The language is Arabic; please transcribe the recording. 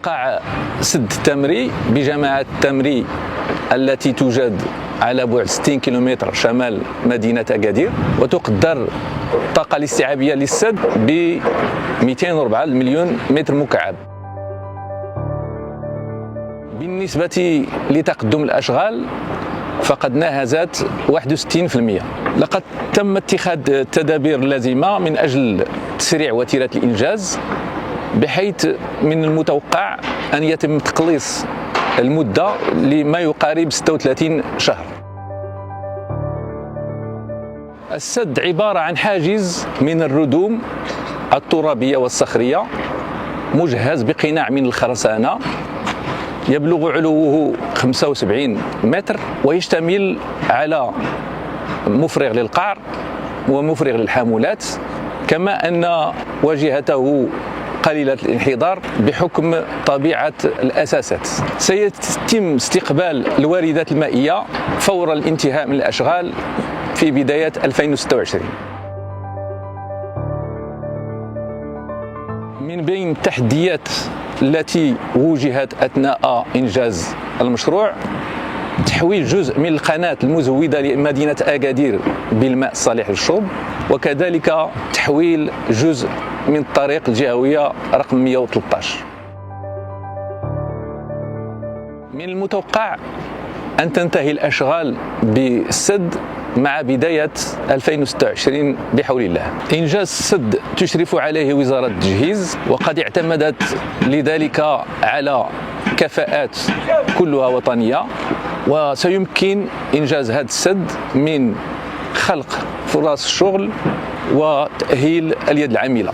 يقع سد التمري بجماعة التمري التي توجد على بعد 60 كيلومتر شمال مدينة أكادير، وتقدر الطاقة الاستيعابية للسد ب 204 مليون متر مكعب. بالنسبة لتقدم الأشغال فقد ناهزت 61%. لقد تم اتخاذ التدابير اللازمة من أجل تسريع وتيرة الإنجاز، بحيث من المتوقع أن يتم تقليص المدة لما يقارب 36 شهر. السد عبارة عن حاجز من الردوم الترابية والصخرية مجهز بقناع من الخرسانة يبلغ علوه 75 متر، ويشتمل على مفرغ للقعر ومفرغ للحامولات، كما أن واجهته قليلة الانحدار بحكم طبيعة الأساسات. سيتم استقبال الواردات المائية فور الانتهاء من الأشغال في بداية 2026. من بين التحديات التي وجهت أثناء إنجاز المشروع تحويل جزء من القناة المزودة لمدينة أكادير بالماء الصالح للشرب، وكذلك تحويل جزء من الطريق الجهوية رقم 113. من المتوقع أن تنتهي الأشغال بالسد مع بداية 2026 بحول الله. إنجاز السد تشرف عليه وزارة التجهيز، وقد اعتمدت لذلك على كفاءات كلها وطنية، وسيمكن إنجاز هذا السد من خلق فرص الشغل وتأهيل اليد العاملة.